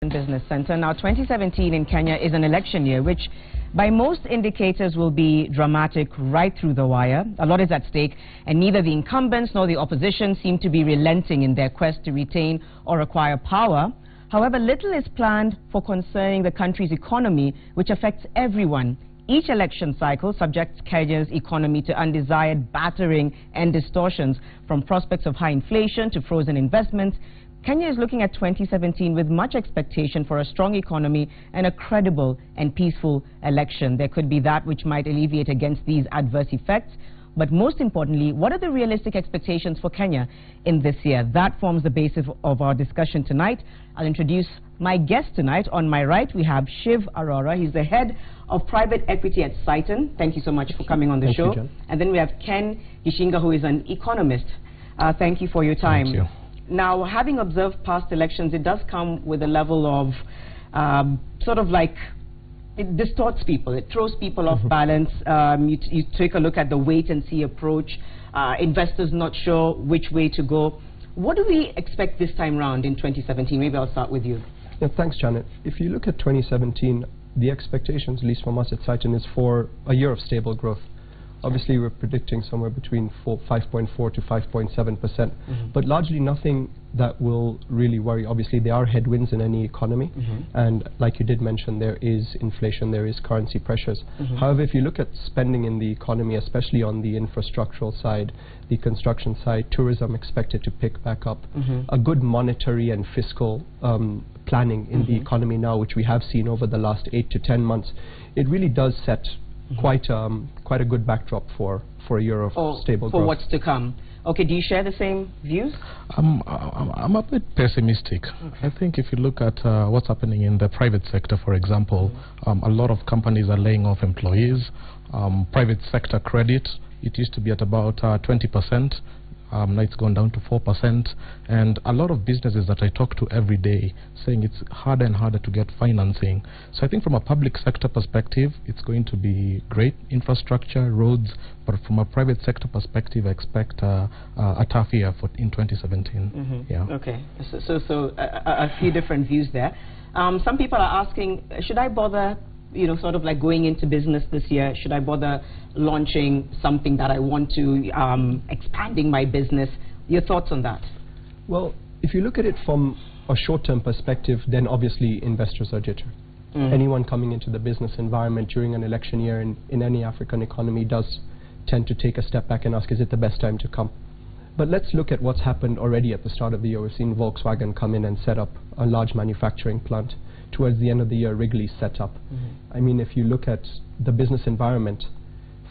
Business Center. Now, 2017 in Kenya is an election year, which by most indicators will be dramatic right through the wire. A lot is at stake, and neither the incumbents nor the opposition seem to be relenting in their quest to retain or acquire power. However, little is planned for concerning the country's economy, which affects everyone. Each election cycle subjects Kenya's economy to undesired battering and distortions, from prospects of high inflation to frozen investments. Kenya is looking at 2017 with much expectation for a strong economy and a credible and peaceful election. There could be that which might alleviate against these adverse effects. But most importantly, what are the realistic expectations for Kenya in this year? That forms the basis of our discussion tonight. I'll introduce my guest tonight. On my right, we have Shiv Arora. He's the head of private equity at Citon. Thank you so much for coming on the show. You, and then we have Ken Gishinga, who is an economist. Thank you for your time. Thank you. Now, having observed past elections, it does come with a level of sort of like, it distorts people. It throws people off balance. You take a look at the wait-and-see approach. Investors not sure which way to go. What do we expect this time round in 2017? Maybe I'll start with you. Yeah, thanks, Janet. If you look at 2017, the expectations, at least from us at Citon, is for a year of stable growth. Obviously, we're predicting somewhere between 5.4 to 5.7%, but largely nothing that will really worry. Obviously, there are headwinds in any economy, and like you did mention, there is inflation, there is currency pressures. However, if you look at spending in the economy, especially on the infrastructural side, the construction side, tourism expected to pick back up, a good monetary and fiscal planning in the economy now, which we have seen over the last 8 to 10 months, it really does set quite a good backdrop for a year of stable growth. For what's to come. Okay, do you share the same views? I'm a bit pessimistic. I think if you look at what's happening in the private sector, for example, a lot of companies are laying off employees. Private sector credit, it used to be at about 20%. Now it's gone down to 4%, and a lot of businesses that I talk to every day saying it's harder and harder to get financing. So I think from a public sector perspective, it's going to be great infrastructure, roads, but from a private sector perspective, I expect a tough year in 2017. Yeah. Okay, so a few different views there. Some people are asking, should I bother, sort of like going into business this year? Should I bother launching something that I want to, expanding my business? Your thoughts on that? Well, if you look at it from a short-term perspective, then obviously investors are jitter. Anyone coming into the business environment during an election year in any African economy does tend to take a step back and ask, is it the best time to come? But let's look at what's happened already at the start of the year. We've seen Volkswagen come in and set up a large manufacturing plant. Towards the end of the year, Wrigley set up. I mean, if you look at the business environment,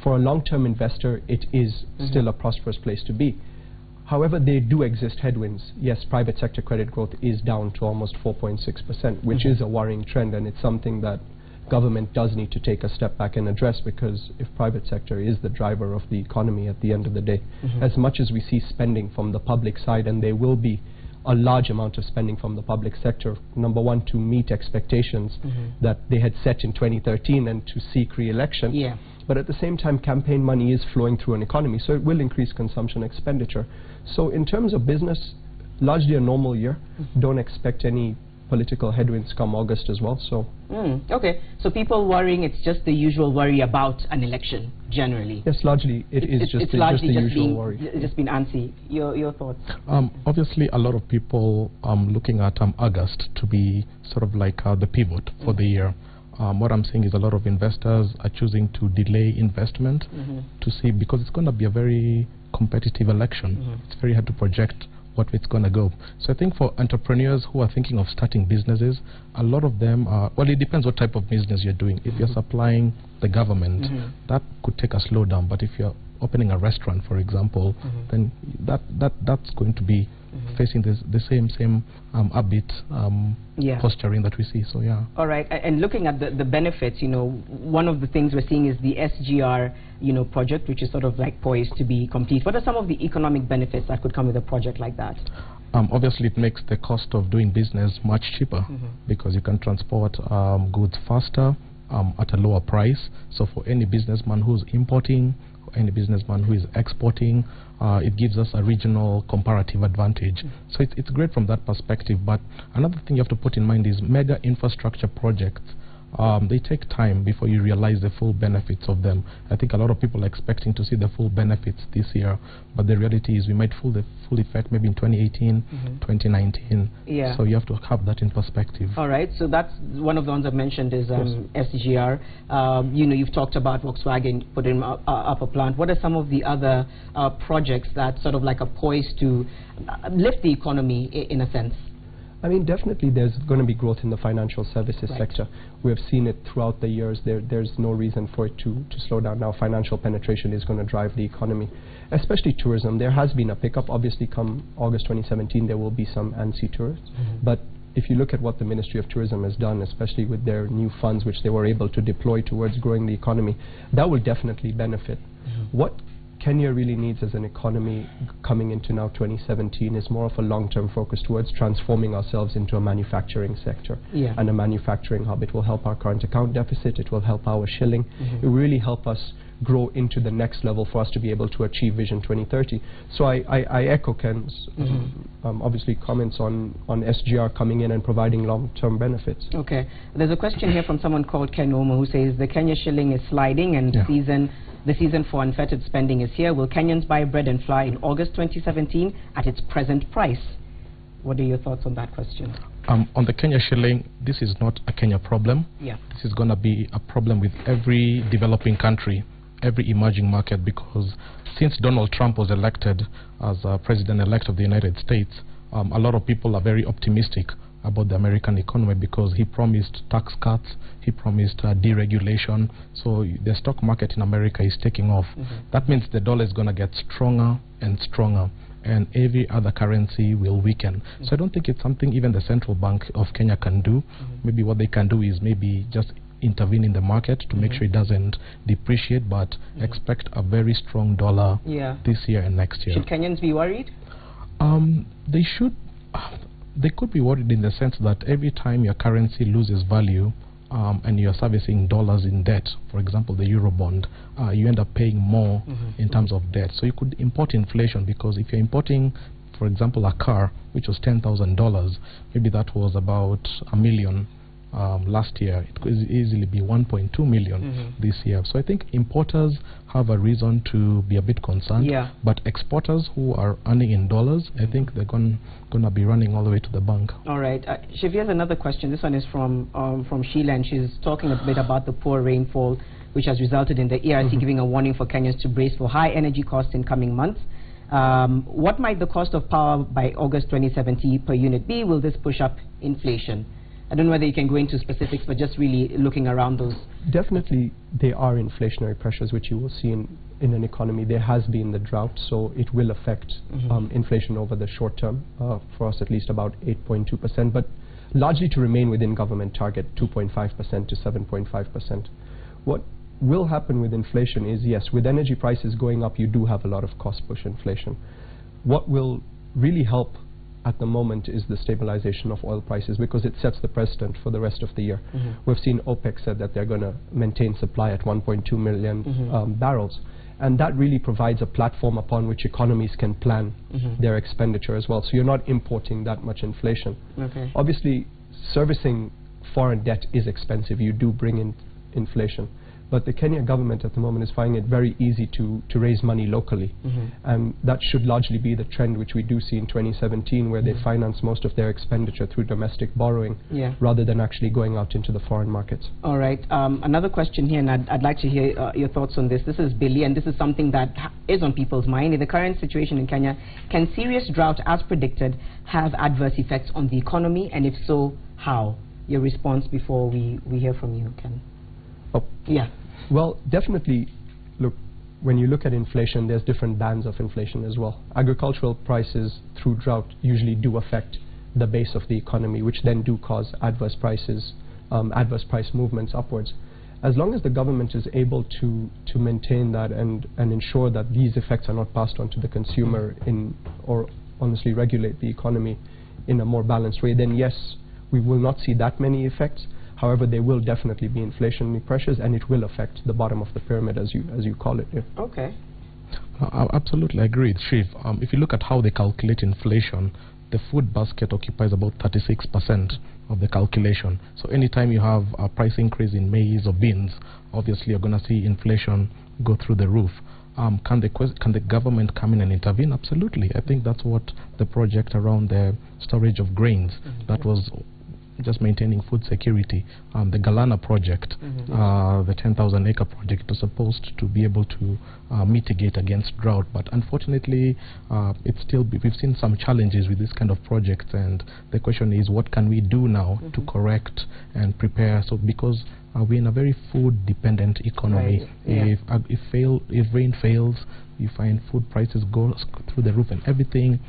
for a long-term investor, it is still a prosperous place to be. However, there do exist headwinds. Yes, private sector credit growth is down to almost 4.6%, which is a worrying trend, and it's something that government does need to take a step back and address, because if private sector is the driver of the economy at the end of the day, as much as we see spending from the public side, and there will be a large amount of spending from the public sector, number one, to meet expectations that they had set in 2013 and to seek re-election. But at the same time, campaign money is flowing through an economy, so it will increase consumption expenditure. So in terms of business, largely a normal year. Don't expect any political headwinds come August as well. So okay, so people worrying, it's just the usual worry about an election generally? Yes, largely it's just the usual worry. It's just been antsy. Your thoughts? Obviously, a lot of people looking at August to be sort of like the pivot for the year. What I'm saying is a lot of investors are choosing to delay investment to see, because it's going to be a very competitive election. It's very hard to project what it's going to go. So I think for entrepreneurs who are thinking of starting businesses, a lot of them are, well, it depends what type of business you're doing. If you're supplying the government, that could take a slowdown. But if you're opening a restaurant, for example, then that's going to be facing the same habit posturing that we see. So yeah. All right, and looking at the benefits, one of the things we're seeing is the SGR, project, which is sort of like poised to be complete. What are some of the economic benefits that could come with a project like that? Obviously, it makes the cost of doing business much cheaper, because you can transport goods faster at a lower price. So for any businessman who's importing any businessman who is exporting. It gives us a regional comparative advantage. So it's great from that perspective. But another thing you have to put in mind is mega infrastructure projects. They take time before you realize the full benefits of them. I think a lot of people are expecting to see the full benefits this year, but the reality is we might feel the full effect maybe in 2018, 2019. Yeah. So you have to have that in perspective. All right, so that's one of the ones I've mentioned is SGR. You know, you've talked about Volkswagen putting up a plant. What are some of the other projects that sort of like are poised to lift the economy in a sense? I mean, definitely there's going to be growth in the financial services sector. We have seen it throughout the years. There's no reason for it to slow down now. Financial penetration is going to drive the economy, especially tourism. There has been a pickup. Obviously, come August 2017, there will be some ANSI tourists. But if you look at what the Ministry of Tourism has done, especially with their new funds, which they were able to deploy towards growing the economy, that will definitely benefit. What Kenya really needs as an economy coming into now 2017 is more of a long-term focus towards transforming ourselves into a manufacturing sector and a manufacturing hub. It will help our current account deficit, it will help our shilling, it will really help us grow into the next level for us to be able to achieve Vision 2030. So I echo Ken's obviously comments on SGR coming in and providing long-term benefits. Okay, there's a question here from someone called Ken Omo who says the Kenya shilling is sliding and the season for unfettered spending is here. Will Kenyans buy bread and flour in August 2017 at its present price? What are your thoughts on that question? On the Kenya shilling, this is not a Kenya problem. This is going to be a problem with every developing country, every emerging market, because since Donald Trump was elected as President-elect of the United States, a lot of people are very optimistic about the American economy because he promised tax cuts, he promised deregulation. So the stock market in America is taking off. That means the dollar is going to get stronger and stronger, and every other currency will weaken. So I don't think it's something even the Central Bank of Kenya can do. Maybe what they can do is maybe just intervene in the market to make sure it doesn't depreciate, but expect a very strong dollar this year and next year. Should Kenyans be worried? They should. They could be worried in the sense that every time your currency loses value and you're servicing dollars in debt, for example the Eurobond, you end up paying more in terms of debt. So you could import inflation, because if you're importing, for example, a car which was $10,000, maybe that was about $1 million last year, it could easily be 1.2 million this year. So I think importers have a reason to be a bit concerned, but exporters who are earning in dollars, I think they're going to be running all the way to the bank. All right. Shiv, here's another question. This one is from Sheila, and she's talking a bit about the poor rainfall, which has resulted in the ERC giving a warning for Kenyans to brace for high energy costs in coming months. What might the cost of power by August 2070 per unit be? Will this push up inflation? I don't know whether you can go into specifics, but just really looking around those. Definitely, there are inflationary pressures which you will see in an economy. There has been the drought, so it will affect inflation over the short term, for us at least about 8.2%, but largely to remain within government target 2.5% to 7.5%. What will happen with inflation is, yes, with energy prices going up, you do have a lot of cost push inflation. What will really help at the moment is the stabilization of oil prices, because it sets the precedent for the rest of the year. We've seen OPEC said that they're going to maintain supply at 1.2 million barrels, and that really provides a platform upon which economies can plan their expenditure as well. So you're not importing that much inflation. Obviously, servicing foreign debt is expensive. You do bring in inflation. But the Kenya government at the moment is finding it very easy to raise money locally. And that should largely be the trend which we do see in 2017, where they finance most of their expenditure through domestic borrowing rather than actually going out into the foreign markets. All right. Another question here, and I'd like to hear your thoughts on this. This is Billy, and this is something that is on people's mind. In the current situation in Kenya, can serious drought, as predicted, have adverse effects on the economy? And if so, how? Your response before we hear from you, Ken. Well, definitely, look, when you look at inflation, there's different bands of inflation as well. Agricultural prices through drought usually do affect the base of the economy, which then do cause adverse price movements upwards. As long as the government is able to maintain that and ensure that these effects are not passed on to the consumer or honestly regulate the economy in a more balanced way, then yes, we will not see that many effects. However, there will definitely be inflationary pressures, and it will affect the bottom of the pyramid, as you call it. Yeah. Okay. I absolutely agree with Shiv. If you look at how they calculate inflation, the food basket occupies about 36% of the calculation. So anytime you have a price increase in maize or beans, obviously you're going to see inflation go through the roof. Can the government come in and intervene? Absolutely. I think that's what the project around the storage of grains, that was just maintaining food security. The Galana project, the 10,000 acre project, was supposed to be able to mitigate against drought, but unfortunately we've seen some challenges with this kind of projects, and the question is, what can we do now to correct and prepare? So because we're in a very food dependent economy, right. If rain fails, you find food prices go through the roof, and everything,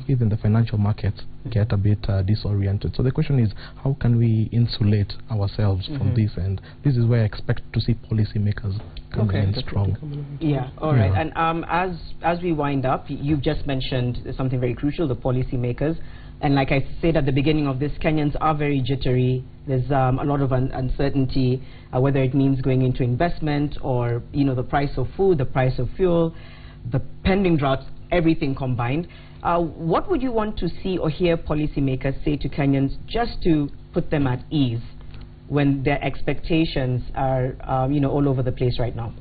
even the financial markets, get a bit disoriented. So the question is, how can we insulate ourselves from this? And this is where I expect to see policymakers come in strong. Yeah, all right. And as we wind up, you've just mentioned something very crucial, the policymakers. And like I said at the beginning of this, Kenyans are very jittery. There's a lot of uncertainty, whether it means going into investment or, the price of food, the price of fuel, the pending drought, everything combined. What would you want to see or hear policymakers say to Kenyans just to put them at ease when their expectations are, all over the place right now?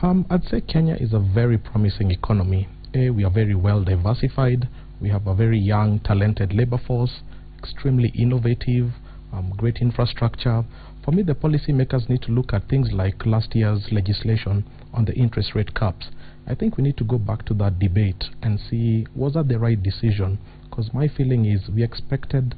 I'd say Kenya is a very promising economy. We are very well diversified. We have a very young, talented labor force, extremely innovative, great infrastructure. For me, the policymakers need to look at things like last year's legislation on the interest rate caps. I think we need to go back to that debate and see, was that the right decision? Because my feeling is we expected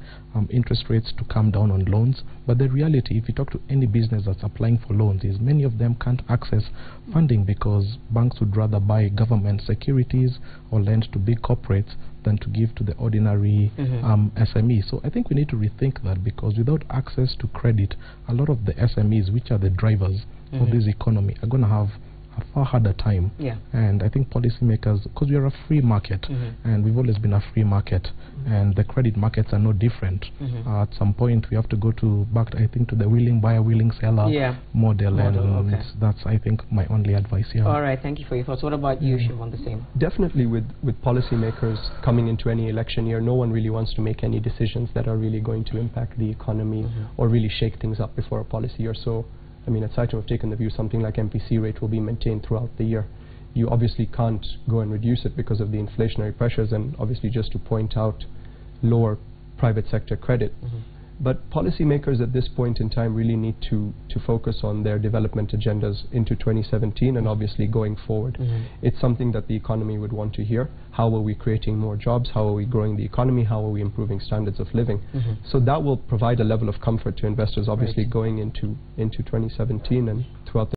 interest rates to come down on loans, but the reality, if you talk to any business that's applying for loans, is many of them can't access funding because banks would rather buy government securities or lend to big corporates than to give to the ordinary SME. So I think we need to rethink that, because without access to credit, a lot of the SMEs, which are the drivers of this economy, are going to have a far harder time. And I think policymakers, because we are a free market, and we've always been a free market, and the credit markets are no different. At some point we have to go back to the willing buyer, willing seller model, and that's, I think, my only advice here. All right, thank you for your thoughts. What about you, Shiv, on the same? Definitely with policymakers coming into any election year, no one really wants to make any decisions that are really going to impact the economy or really shake things up before a policy year. So I mean, at SAITO, we've taken the view something like MPC rate will be maintained throughout the year. You obviously can't go and reduce it because of the inflationary pressures, and obviously just to point out lower private sector credit. But policymakers at this point in time really need to focus on their development agendas into 2017 and obviously going forward. It's something that the economy would want to hear. How are we creating more jobs? How are we growing the economy? How are we improving standards of living? So that will provide a level of comfort to investors, obviously, going into 2017. And